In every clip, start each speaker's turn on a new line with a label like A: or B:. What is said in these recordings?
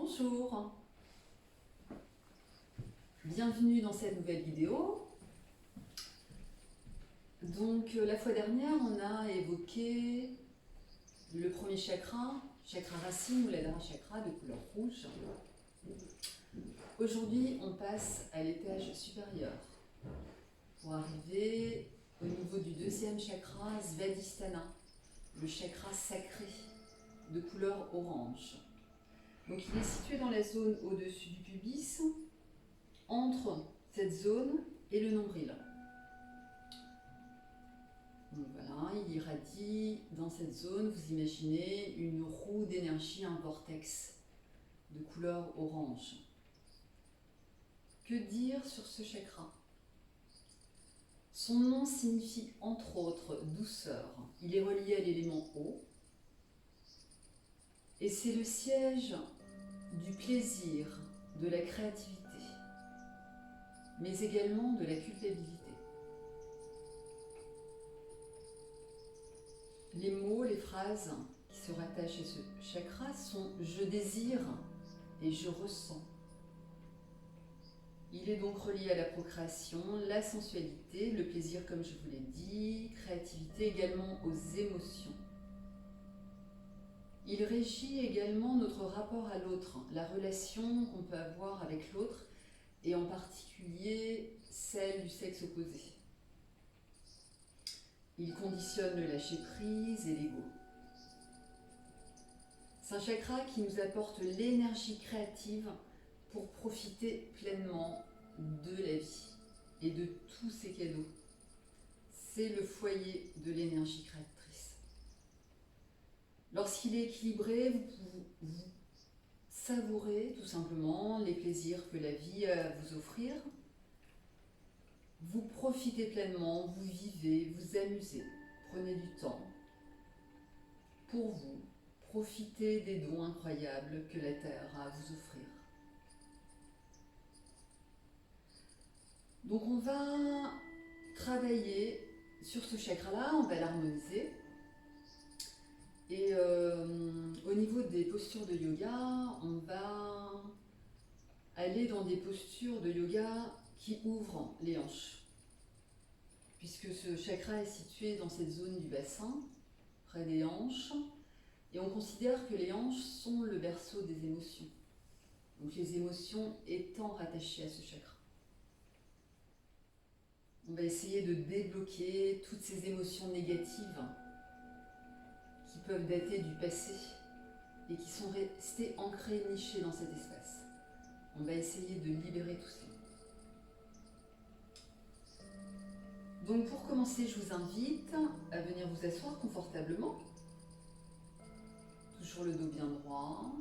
A: Bonjour, bienvenue dans cette nouvelle vidéo. Donc la fois dernière on a évoqué le premier chakra, chakra racine ou l'Adhara chakra de couleur rouge. Aujourd'hui on passe à l'étage supérieur pour arriver au niveau du deuxième chakra, Svadhisthana, le chakra sacré de couleur orange. Donc il est situé dans la zone au-dessus du pubis, entre cette zone et le nombril. Donc voilà, il irradie dans cette zone, vous imaginez une roue d'énergie, un vortex de couleur orange. Que dire sur ce chakra? Son nom signifie entre autres douceur. Il est relié à l'élément eau et c'est le siège du plaisir, de la créativité, mais également de la culpabilité. Les mots, les phrases qui se rattachent à ce chakra sont « je désire » et « je ressens ». Il est donc relié à la procréation, la sensualité, le plaisir comme je vous l'ai dit, créativité, également aux émotions. Il régit également notre rapport à l'autre, la relation qu'on peut avoir avec l'autre, et en particulier celle du sexe opposé. Il conditionne le lâcher-prise et l'ego. C'est un chakra qui nous apporte l'énergie créative pour profiter pleinement de la vie et de tous ses cadeaux. C'est le foyer de l'énergie créatrice. Lorsqu'il est équilibré, vous savourez tout simplement les plaisirs que la vie a à vous offrir. Vous profitez pleinement, vous vivez, vous amusez. Prenez du temps pour vous, profitez des dons incroyables que la Terre a à vous offrir. Donc on va travailler sur ce chakra-là, on va l'harmoniser. Et au niveau des postures de yoga, on va aller dans des postures de yoga qui ouvrent les hanches. Puisque ce chakra est situé dans cette zone du bassin, près des hanches, et on considère que les hanches sont le berceau des émotions. Donc les émotions étant rattachées à ce chakra. On va essayer de débloquer toutes ces émotions négatives qui peuvent dater du passé et qui sont restées ancrées, nichées dans cet espace. On va essayer de libérer tout ça. Donc pour commencer, je vous invite à venir vous asseoir confortablement. Toujours le dos bien droit.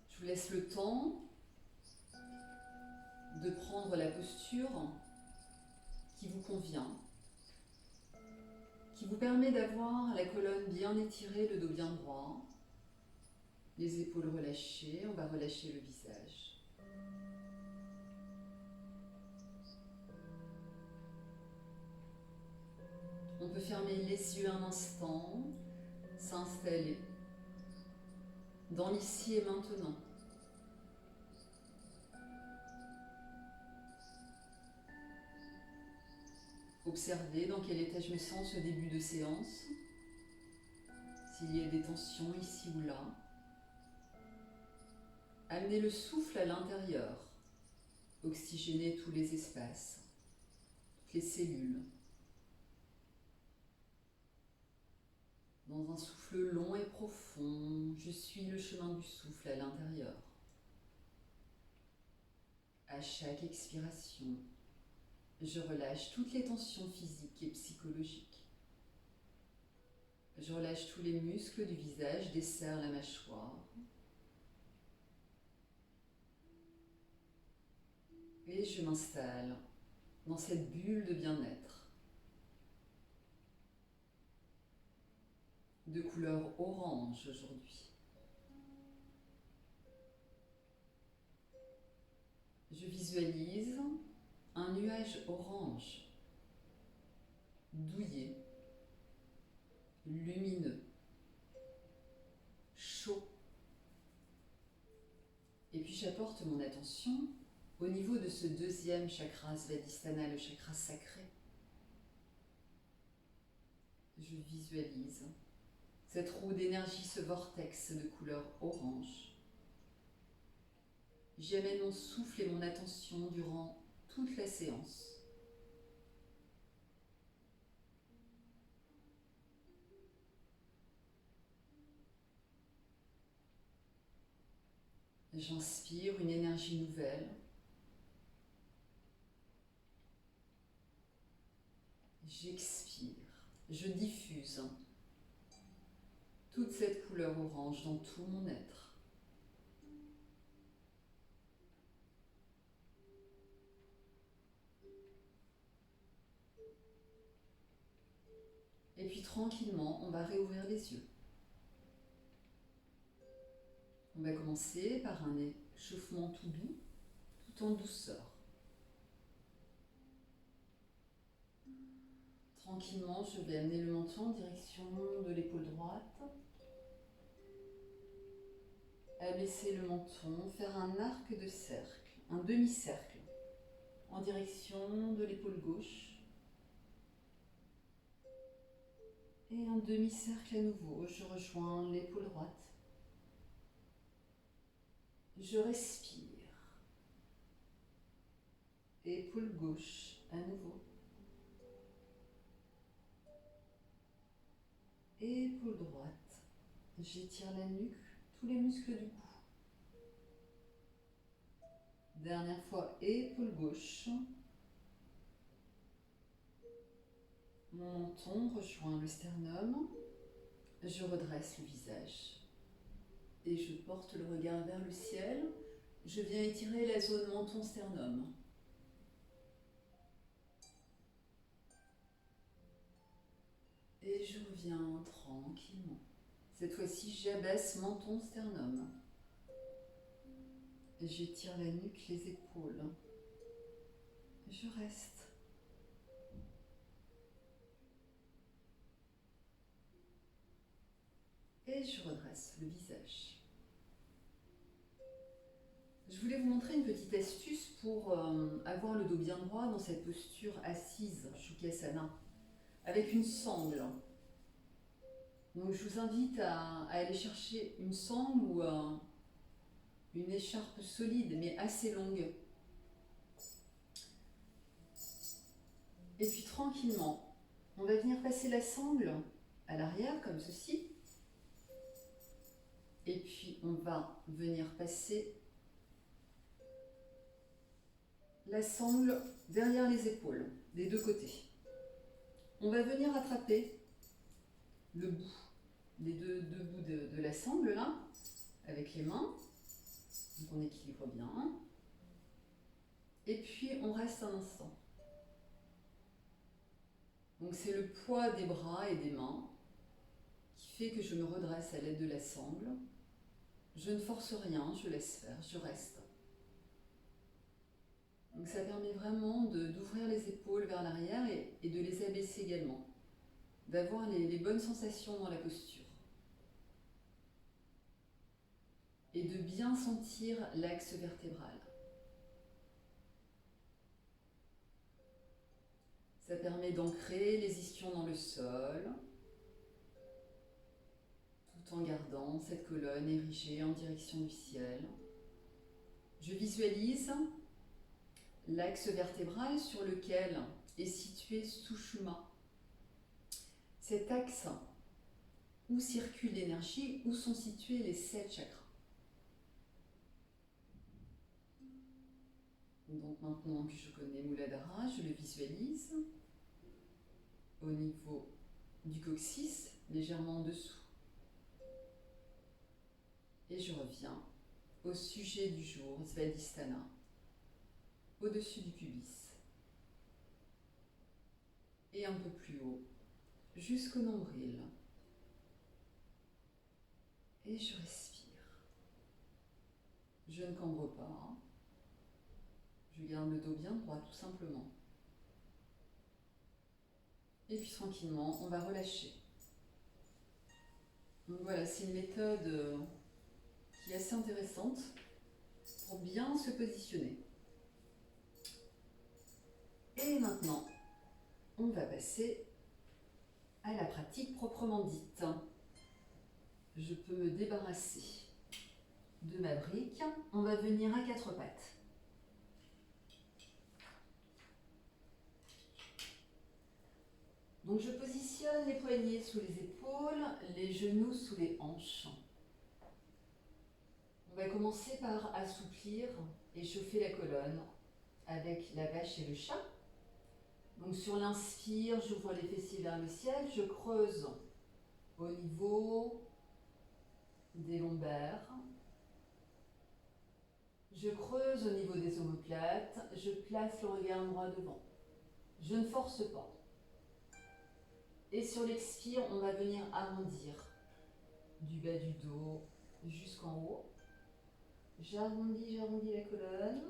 A: Je vous laisse le temps de prendre la posture qui vous convient, qui vous permet d'avoir la colonne bien étirée, le dos bien droit, les épaules relâchées, on va relâcher le visage. On peut fermer les yeux un instant, s'installer dans l'ici et maintenant. Observez dans quel état je me sens ce début de séance, s'il y a des tensions ici ou là. Amenez le souffle à l'intérieur, oxygénez tous les espaces, toutes les cellules. Dans un souffle long et profond, je suis le chemin du souffle à l'intérieur. À chaque expiration, je relâche toutes les tensions physiques et psychologiques. Je relâche tous les muscles du visage, desserre la mâchoire. Et je m'installe dans cette bulle de bien-être, de couleur orange aujourd'hui. Je visualise un nuage orange, douillet, lumineux, chaud, j'apporte mon attention au niveau de ce deuxième chakra Svadhisthana, le chakra sacré. Je visualise cette roue d'énergie, ce vortex de couleur orange. J'y amène mon souffle et mon attention durant toute la séance. J'inspire une énergie nouvelle. J'expire. Je diffuse toute cette couleur orange dans tout mon être. Et puis tranquillement, on va réouvrir les yeux. On va commencer par un échauffement tout doux, tout en douceur. Tranquillement, je vais amener le menton en direction de l'épaule droite. Abaisser le menton, faire un arc de cercle, un demi-cercle en direction de l'épaule gauche. Et un demi-cercle à nouveau, je rejoins l'épaule droite. Je respire. Épaule gauche à nouveau. Épaule droite. J'étire la nuque, tous les muscles du cou. Dernière fois, épaule gauche. Mon menton rejoint le sternum. Je redresse le visage. Et je porte le regard vers le ciel. Je viens étirer la zone menton-sternum. Et je reviens tranquillement. Cette fois-ci, j'abaisse menton-sternum. J'étire la nuque, les épaules. Je reste. Et je redresse le visage. Je voulais vous montrer une petite astuce pour avoir le dos bien droit dans cette posture assise, Shukrasana, avec une sangle. Donc je vous invite à aller chercher une sangle ou une écharpe solide mais assez longue. Et puis tranquillement, on va venir passer la sangle à l'arrière comme ceci. Et puis on va venir passer la sangle derrière les épaules, des deux côtés. On va venir attraper le bout, les deux bouts de la sangle là, avec les mains. Donc on équilibre bien. Et puis on reste un instant. Donc c'est le poids des bras et des mains qui fait que je me redresse à l'aide de la sangle. Je ne force rien, je laisse faire, je reste. Donc ça permet vraiment d'ouvrir les épaules vers l'arrière et de les abaisser également. D'avoir les bonnes sensations dans la posture. Et de bien sentir l'axe vertébral. Ça permet d'ancrer les ischions dans le sol, tout en gardant cette colonne érigée en direction du ciel. Je visualise l'axe vertébral sur lequel est situé Sushumna. Cet axe où circule l'énergie, où sont situés les 7 chakras. Donc maintenant que je connais Muladhara, je le visualise au niveau du coccyx, légèrement en dessous. Et je reviens au sujet du jour, Svadhisthana, au-dessus du pubis. Et un peu plus haut, jusqu'au nombril. Et je respire. Je ne cambre pas. Je garde le dos bien droit, tout simplement. Et puis tranquillement, on va relâcher. Donc voilà, c'est une méthode qui est assez intéressante pour bien se positionner. Et maintenant, on va passer à la pratique proprement dite. Je peux me débarrasser de ma brique. On va venir à quatre pattes. Donc je positionne les poignets sous les épaules, les genoux sous les hanches. On va commencer par assouplir et chauffer la colonne avec la vache et le chat. Donc sur l'inspire, j'ouvre les fessiers vers le ciel, je creuse au niveau des lombaires. Je creuse au niveau des omoplates, je place le regard droit devant. Je ne force pas. Et sur l'expire, on va venir arrondir du bas du dos jusqu'en haut. J'arrondis la colonne.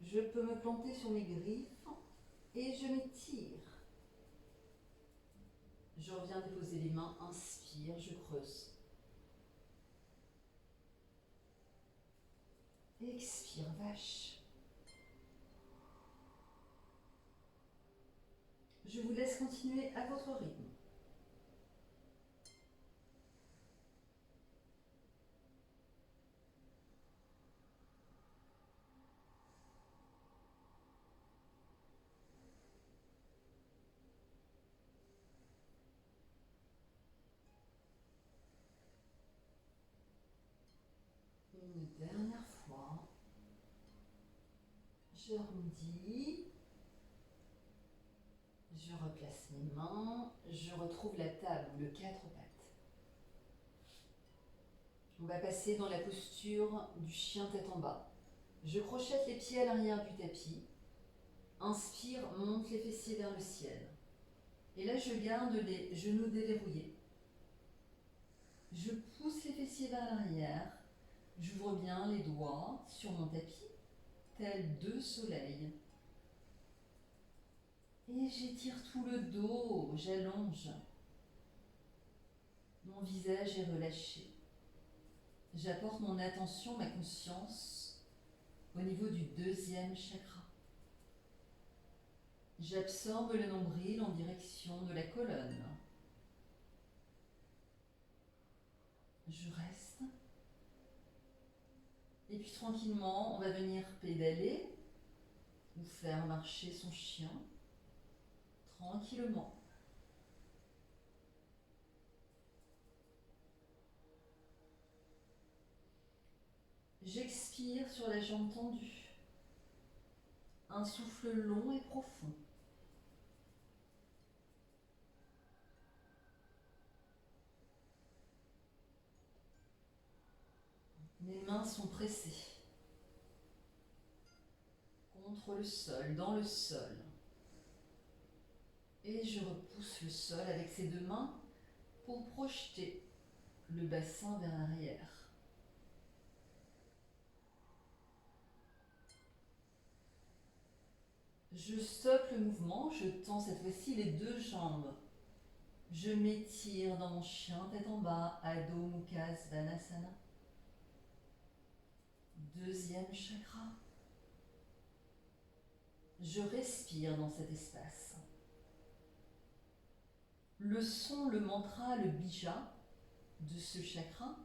A: Je peux me planter sur mes griffes et je m'étire. Je reviens déposer les mains, inspire, je creuse. Expire, vache. Je vous laisse continuer à votre rythme. Une dernière fois. J'arrondis. Je replace mes mains. Je retrouve la table, le quatre pattes. On va passer dans la posture du chien tête en bas. Je crochette les pieds à l'arrière du tapis. Inspire, monte les fessiers vers le ciel. Et là, je garde les genoux déverrouillés. Je pousse les fessiers vers l'arrière. J'ouvre bien les doigts sur mon tapis, tels deux soleils. Et j'étire tout le dos, j'allonge. Mon visage est relâché. J'apporte mon attention, ma conscience au niveau du deuxième chakra. J'absorbe le nombril en direction de la colonne. Je reste. Et puis tranquillement, on va venir pédaler ou faire marcher son chien tranquillement. J'expire sur la jambe tendue. Un souffle long et profond. Mes mains sont pressées contre le sol, dans le sol. Et je repousse le sol avec ces deux mains pour projeter le bassin vers l'arrière. Je stoppe le mouvement, je tends cette fois-ci les deux jambes. Je m'étire dans mon chien tête en bas, Adho Mukha Svanasana. Deuxième chakra. Je respire dans cet espace. Le son, le mantra, le bija de ce chakra,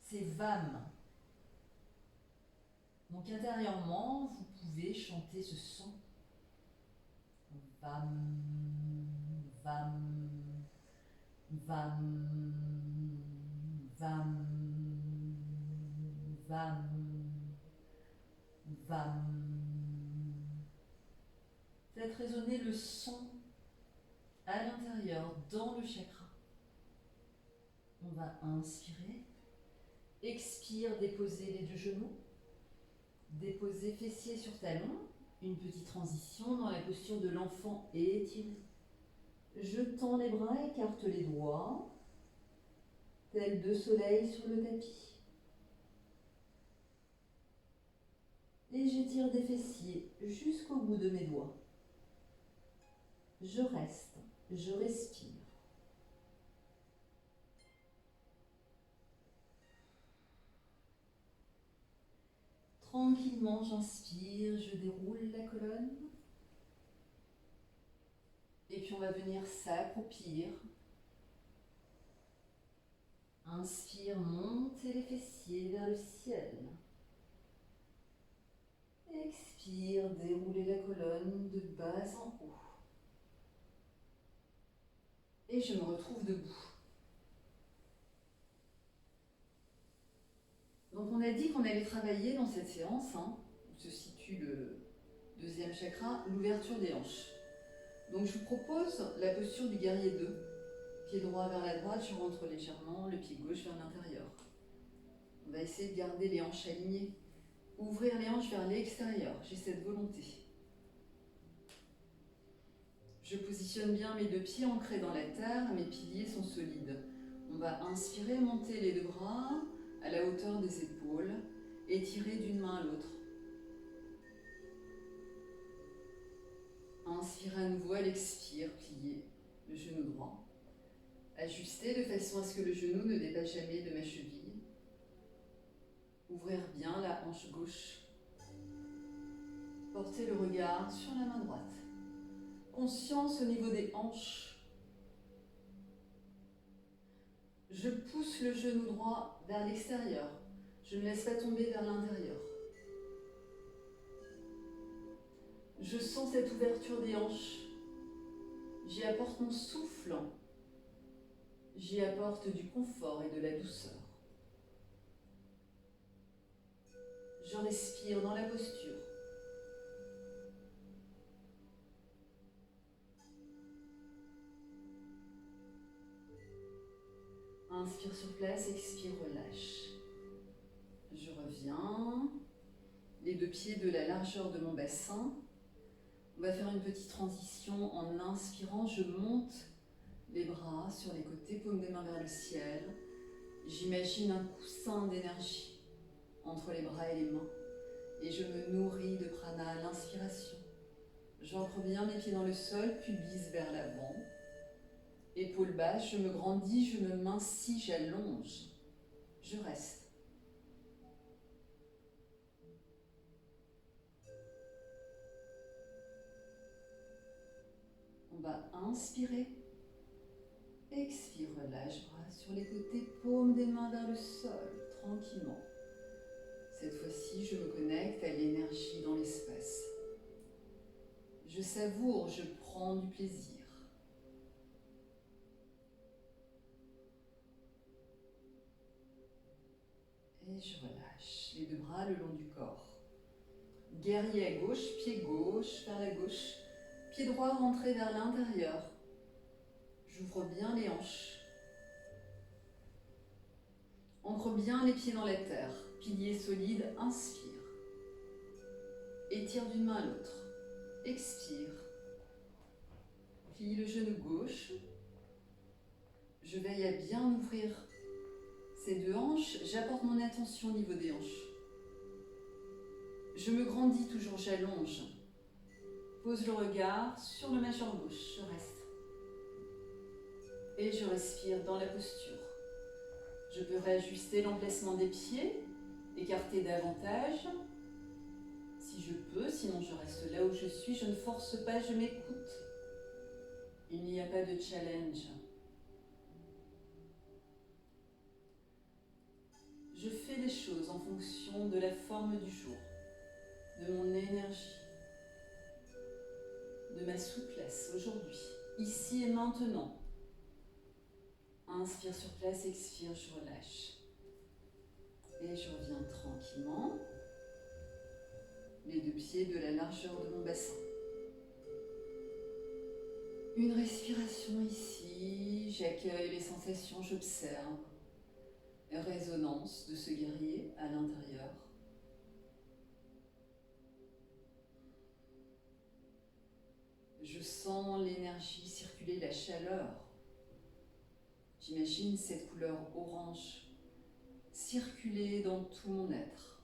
A: c'est Vam. Donc intérieurement, vous pouvez chanter ce son. Vam, Vam, Vam, Vam, Vam, Vam. Faites résonner le son à l'intérieur, dans le chakra. On va inspirer. Expire, déposer les deux genoux. Déposer fessier sur talon. Une petite transition dans la posture de l'enfant étiré. Je tends les bras, écarte les doigts, tel deux soleils sur le tapis. Et j'étire des fessiers jusqu'au bout de mes doigts. Je reste, je respire. Tranquillement, j'inspire, je déroule la colonne. Et puis on va venir s'accroupir. Inspire, montez les fessiers vers le ciel. Expire, déroulez la colonne de bas en haut. Et je me retrouve debout. Donc on a dit qu'on allait travailler dans cette séance, où se situe le deuxième chakra, l'ouverture des hanches. Donc je vous propose la posture du guerrier 2. Pied droit vers la droite, je rentre légèrement, le pied gauche vers l'intérieur. On va essayer de garder les hanches alignées. Ouvrir les hanches vers l'extérieur, j'ai cette volonté. Je positionne bien mes deux pieds ancrés dans la terre, mes piliers sont solides. On va inspirer, monter les deux bras à la hauteur des épaules, étirer d'une main à l'autre. Inspire à nouveau, à l'expire, plier le genou droit. Ajuster de façon à ce que le genou ne dépasse jamais de ma cheville. Ouvrir bien la hanche gauche. Porter le regard sur la main droite. Conscience au niveau des hanches. Je pousse le genou droit vers l'extérieur. Je ne laisse pas tomber vers l'intérieur. Je sens cette ouverture des hanches. J'y apporte mon souffle. J'y apporte du confort et de la douceur. Je respire dans la posture. Inspire sur place, expire, relâche. Je reviens. Les deux pieds de la largeur de mon bassin. On va faire une petite transition en inspirant. Je monte les bras sur les côtés, paume des mains vers le ciel. J'imagine un coussin d'énergie entre les bras et les mains. Et je me nourris de prana à l'inspiration. J'ancre bien mes pieds dans le sol, pubis vers l'avant. Épaules basses, je me grandis, je me mincis, j'allonge. Je reste. On va inspirer. Expire, relâche, bras sur les côtés, paume des mains vers le sol, tranquillement. Cette fois-ci, je me connecte à l'énergie dans l'espace. Je savoure, je prends du plaisir. Et je relâche les deux bras le long du corps. Guerrier à gauche, pied gauche vers la gauche. Pied droit rentré vers l'intérieur. J'ouvre bien les hanches. Ancre bien les pieds dans la terre. Pilier solide, inspire. Étire d'une main à l'autre. Expire. Plie le genou gauche. Je veille à bien ouvrir ces deux hanches. J'apporte mon attention au niveau des hanches. Je me grandis toujours, j'allonge. Pose le regard sur le mâchoire gauche. Je reste. Et je respire dans la posture. Je peux réajuster l'emplacement des pieds, écarter davantage. Si je peux, sinon je reste là où je suis, je ne force pas, je m'écoute. Il n'y a pas de challenge. Je fais les choses en fonction de la forme du jour, de mon énergie, de ma souplesse aujourd'hui, ici et maintenant. Inspire sur place, expire, je relâche. Et je reviens tranquillement. Les deux pieds de la largeur de mon bassin. Une respiration ici, j'accueille les sensations, j'observe. Résonance de ce guerrier à l'intérieur. Je sens l'énergie circuler, la chaleur. J'imagine cette couleur orange circuler dans tout mon être.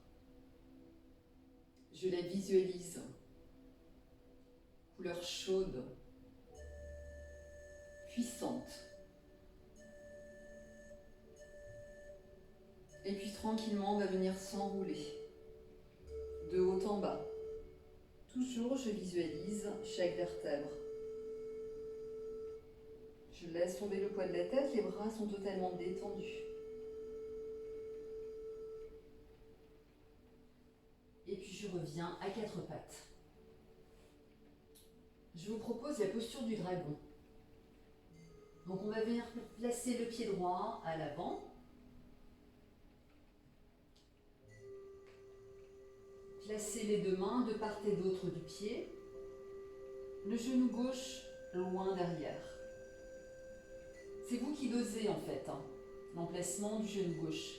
A: Je la visualise. Couleur chaude, puissante. Et puis tranquillement, on va venir s'enrouler. de haut en bas. Toujours, je visualise chaque vertèbre. Je laisse tomber le poids de la tête, les bras sont totalement détendus. Et puis je reviens à quatre pattes. Je vous propose la posture du dragon. Donc on va venir placer le pied droit à l'avant. Placer les deux mains de part et d'autre du pied. Le genou gauche loin derrière. C'est vous qui dosez en fait l'emplacement du genou gauche.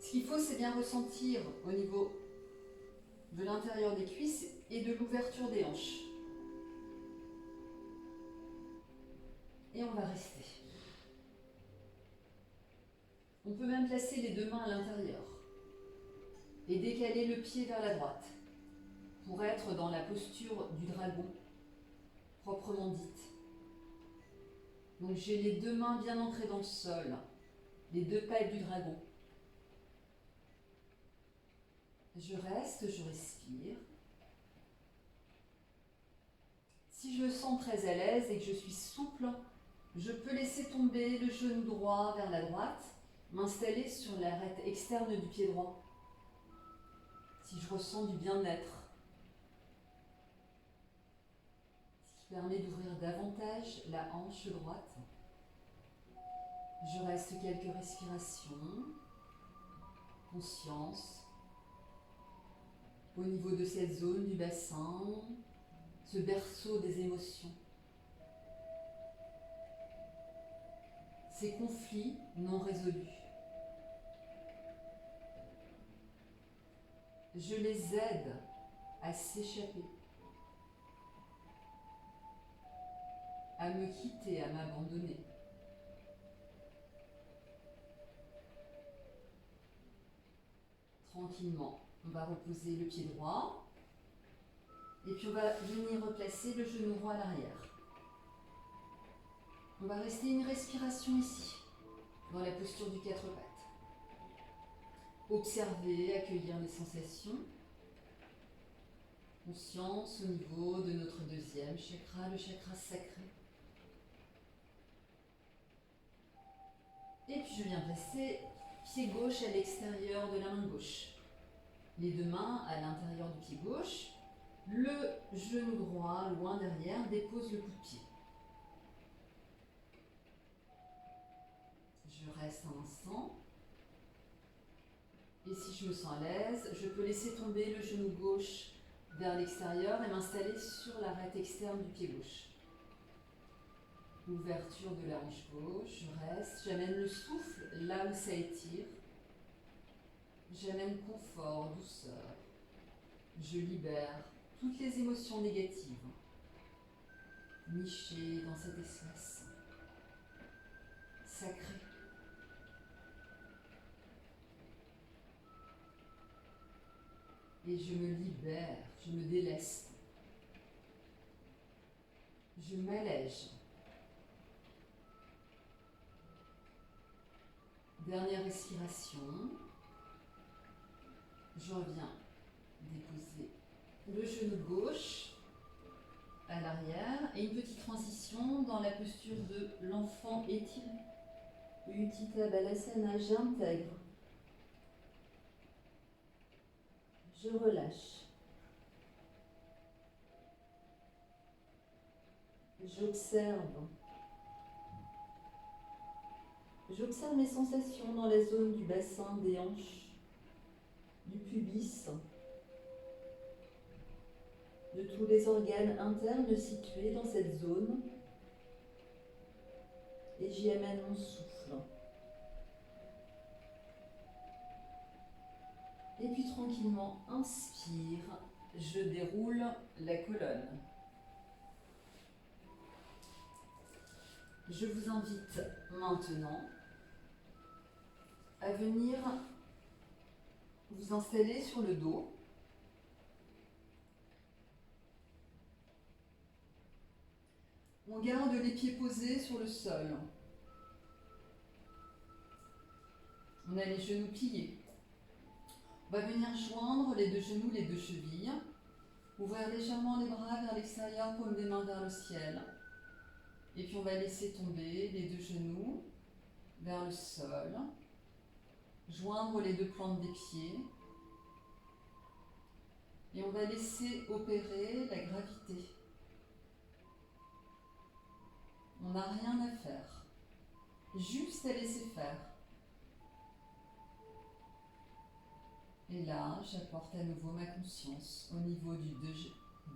A: Ce qu'il faut, c'est bien ressentir au niveau de l'intérieur des cuisses et de l'ouverture des hanches. Et on va rester. On peut même placer les deux mains à l'intérieur et décaler le pied vers la droite pour être dans la posture du dragon proprement dite. Donc j'ai les deux mains bien ancrées dans le sol, les deux pattes du dragon. Je reste, je respire. Si je me sens très à l'aise et que je suis souple, je peux laisser tomber le genou droit vers la droite, m'installer sur l'arête externe du pied droit. Si je ressens du bien-être, ce qui permet d'ouvrir davantage la hanche droite. Je reste quelques respirations, conscience, au niveau de cette zone du bassin, ce berceau des émotions. Ces conflits non résolus. Je les aide à s'échapper, à me quitter, à m'abandonner. Tranquillement, on va reposer le pied droit et puis on va venir replacer le genou droit à l'arrière. On va rester une respiration ici, dans la posture du quatre pattes. Observer, accueillir les sensations. Conscience au niveau de notre deuxième chakra, le chakra sacré. Et puis je viens placer pied gauche à l'extérieur de la main gauche. Les deux mains à l'intérieur du pied gauche. Le genou droit, loin derrière, dépose le coup de pied. Je reste un instant. Et si je me sens à l'aise, je peux laisser tomber le genou gauche vers l'extérieur et m'installer sur l'arête externe du pied gauche. Ouverture de la hanche gauche, je reste, j'amène le souffle là où ça étire. J'amène confort, douceur. Je libère toutes les émotions négatives nichées dans cet espace sacré. Et je me libère, je me déleste. Je m'allège. Dernière respiration. Je reviens déposer le genou gauche à l'arrière et une petite transition dans la posture de l'enfant étiré. Utthita Balasana, j'intègre. Je relâche. J'observe. J'observe mes sensations dans la zone du bassin, des hanches, du pubis, de tous les organes internes situés dans cette zone. Et j'y amène mon souffle. Et puis tranquillement, inspire, je déroule la colonne. Je vous invite maintenant à venir vous installer sur le dos. On garde les pieds posés sur le sol. On a les genoux pliés. On va venir joindre les deux genoux, les deux chevilles. Ouvrir légèrement les bras vers l'extérieur, paume des mains vers le ciel. Et puis on va laisser tomber les deux genoux vers le sol. Joindre les deux plantes des pieds. Et on va laisser opérer la gravité. On n'a rien à faire. Juste à laisser faire. Et là, j'apporte à nouveau ma conscience au niveau du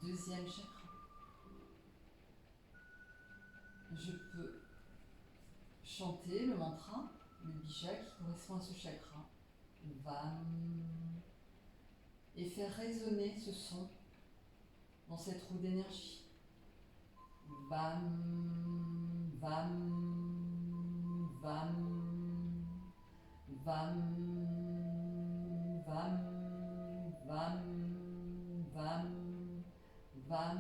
A: deuxième chakra. Je peux chanter le mantra, le bija qui correspond à ce chakra. Vam. Et faire résonner ce son dans cette roue d'énergie. Vam, vam, vam, vam, vam, vam, vam, vam, vam,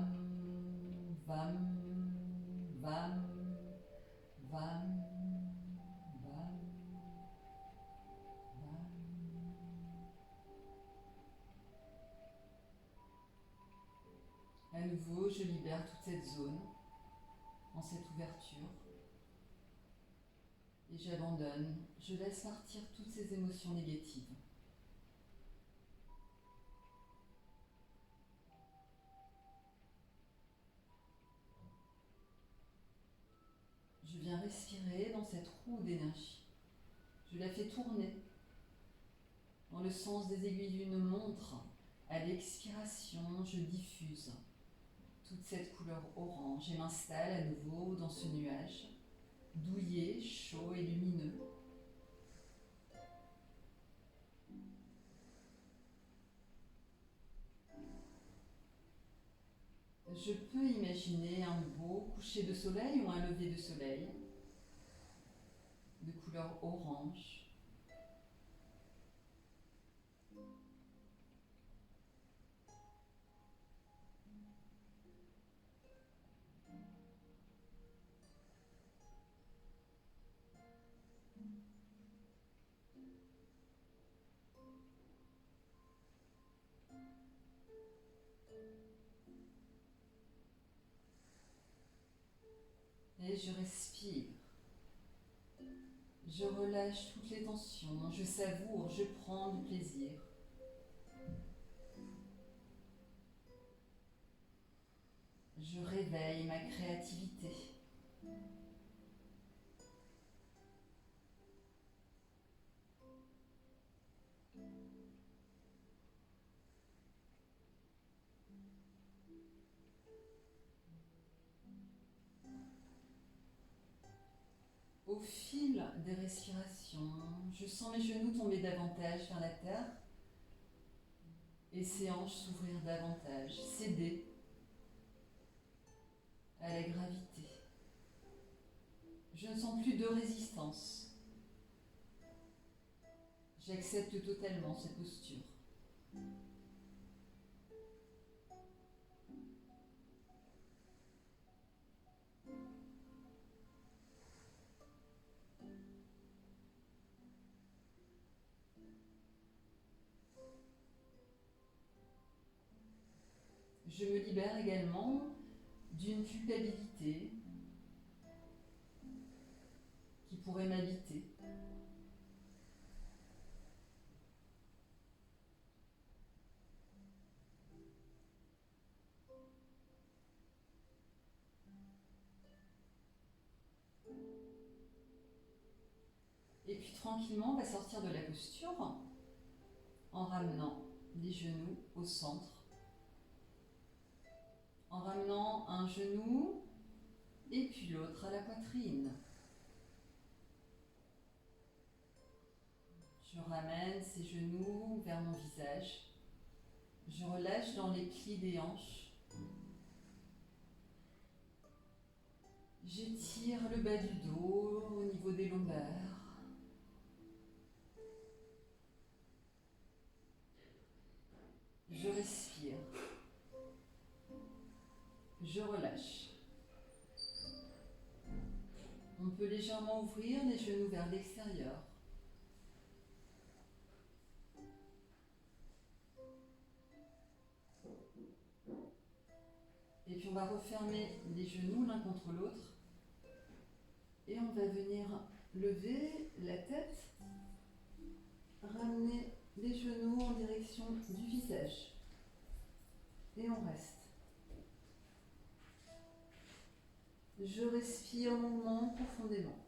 A: vam, vam, vam, vam. À nouveau, je libère toute cette zone, en cette ouverture, et j'abandonne, je laisse partir toutes ces émotions négatives. Je viens respirer dans cette roue d'énergie. Je la fais tourner dans le sens des aiguilles d'une montre. À l'expiration, je diffuse toute cette couleur orange et m'installe à nouveau dans ce nuage, douillet, chaud et lumineux. Je peux imaginer un beau coucher de soleil ou un lever de soleil de couleur orange. Et je respire. Je relâche toutes les tensions, je savoure, je prends du plaisir. Je réveille ma créativité. Au fil des respirations, je sens mes genoux tomber davantage vers la terre et ses hanches s'ouvrir davantage, céder à la gravité. Je ne sens plus de résistance. J'accepte totalement cette posture. Je me libère également d'une culpabilité qui pourrait m'habiter. Et puis tranquillement, on va sortir de la posture en ramenant les genoux au centre. En ramenant un genou et puis l'autre à la poitrine. Je ramène ces genoux vers mon visage. Je relâche dans les plis des hanches. J'étire le bas du dos au niveau des lombaires. Je respire. Je relâche. On peut légèrement ouvrir les genoux vers l'extérieur. Et puis on va refermer les genoux l'un contre l'autre. Et on va venir lever la tête, ramener les genoux en direction du visage. Et on reste. Je respire longuement, profondément.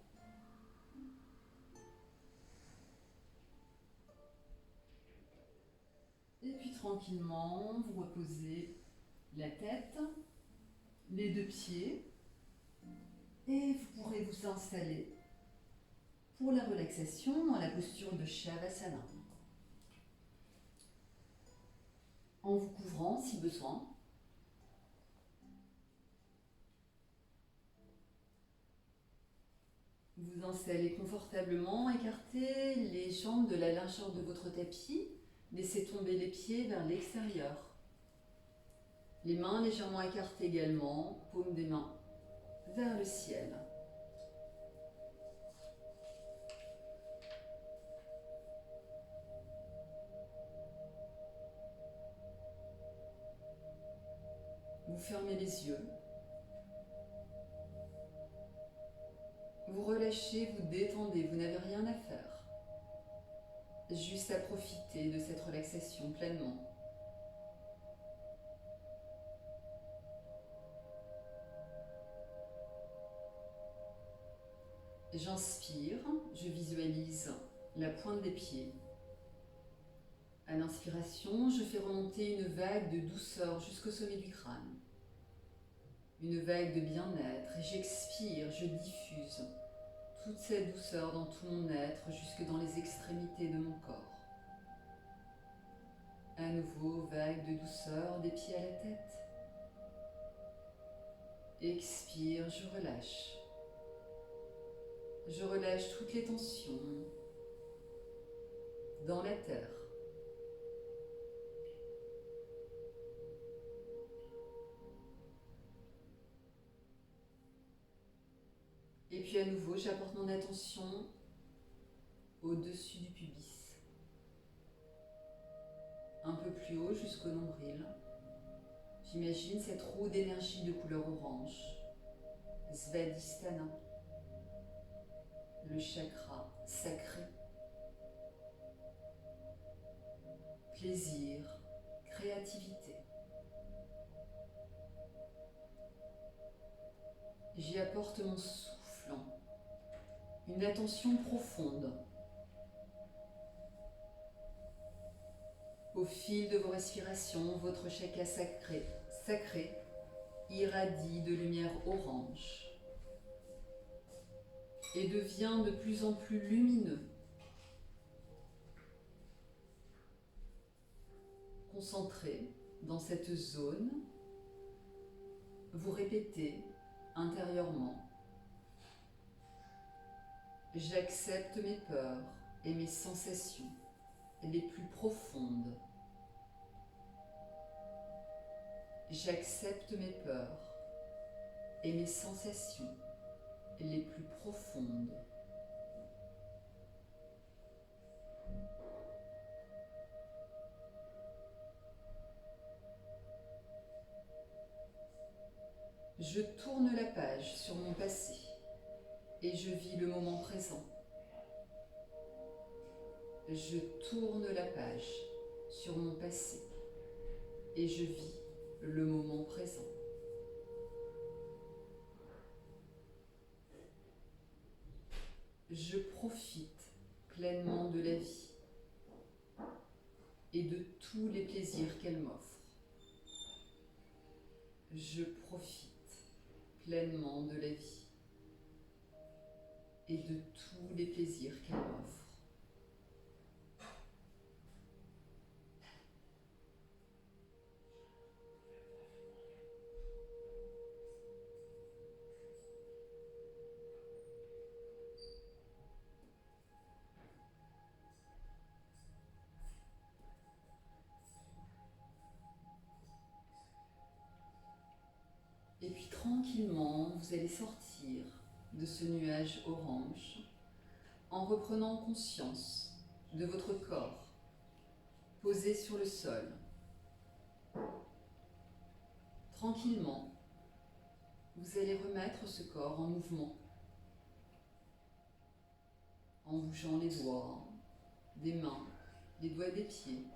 A: Et puis tranquillement, vous reposez la tête, les deux pieds, et vous pourrez vous installer pour la relaxation dans la posture de Shavasana. En vous couvrant si besoin. Vous installez confortablement, écartez les jambes de la largeur de votre tapis, laissez tomber les pieds vers l'extérieur. Les mains légèrement écartées également, paume des mains vers le ciel. Vous fermez les yeux. Vous relâchez, vous détendez, vous n'avez rien à faire. Juste à profiter de cette relaxation pleinement. J'inspire, je visualise la pointe des pieds. À l'inspiration, je fais remonter une vague de douceur jusqu'au sommet du crâne. Une vague de bien-être et j'expire, je diffuse toute cette douceur dans tout mon être jusque dans les extrémités de mon corps. À nouveau, vague de douceur des pieds à la tête. Expire, je relâche. Je relâche toutes les tensions dans la terre. Et puis à nouveau, j'apporte mon attention au-dessus du pubis. Un peu plus haut jusqu'au nombril. J'imagine cette roue d'énergie de couleur orange. Svadhisthana. Le chakra sacré. Plaisir, créativité. J'y apporte mon souffle, une attention profonde. Au fil de vos respirations, votre chakra sacré irradie de lumière orange et devient de plus en plus lumineux. Concentré dans cette zone, vous répétez intérieurement: j'accepte mes peurs et mes sensations les plus profondes. J'accepte mes peurs et mes sensations les plus profondes. Je tourne la page sur mon passé et je vis le moment présent. Je tourne la page sur mon passé et je vis le moment présent. Je profite pleinement de la vie et de tous les plaisirs qu'elle m'offre. Je profite pleinement de la vie et de tous les plaisirs qu'elle m'offre. Et puis tranquillement, vous allez sortir de ce nuage orange en reprenant conscience de votre corps posé sur le sol. Tranquillement, vous allez remettre ce corps en mouvement, en bougeant les doigts, des mains, les doigts des pieds.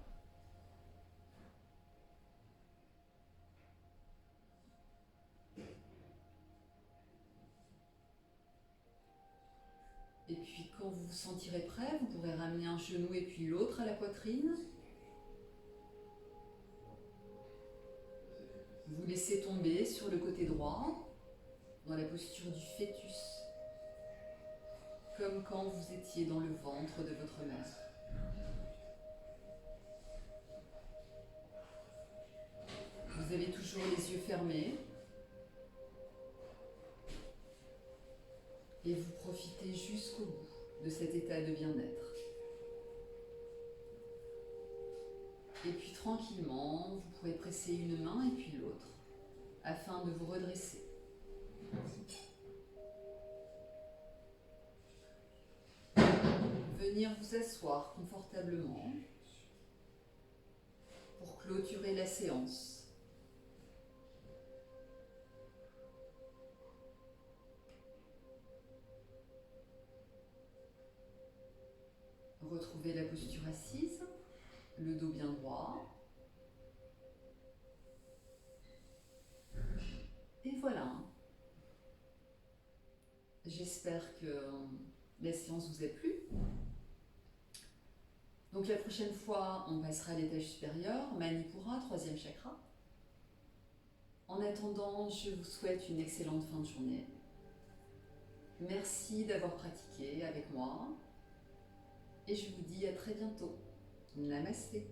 A: Et puis quand vous vous sentirez prêt, vous pourrez ramener un genou et puis l'autre à la poitrine. Vous laissez tomber sur le côté droit, dans la posture du fœtus, comme quand vous étiez dans le ventre de votre mère. Vous avez toujours les yeux fermés et vous profitez jusqu'au bout de cet état de bien-être. Et puis tranquillement, vous pourrez presser une main et puis l'autre afin de vous redresser. Venir vous asseoir confortablement pour clôturer la séance. Retrouvez la posture assise, le dos bien droit. Et voilà. J'espère que la séance vous a plu. Donc la prochaine fois, on passera à l'étage supérieur, Manipura, 3e chakra. En attendant, je vous souhaite une excellente fin de journée. Merci d'avoir pratiqué avec moi. Et je vous dis à très bientôt. Namasté.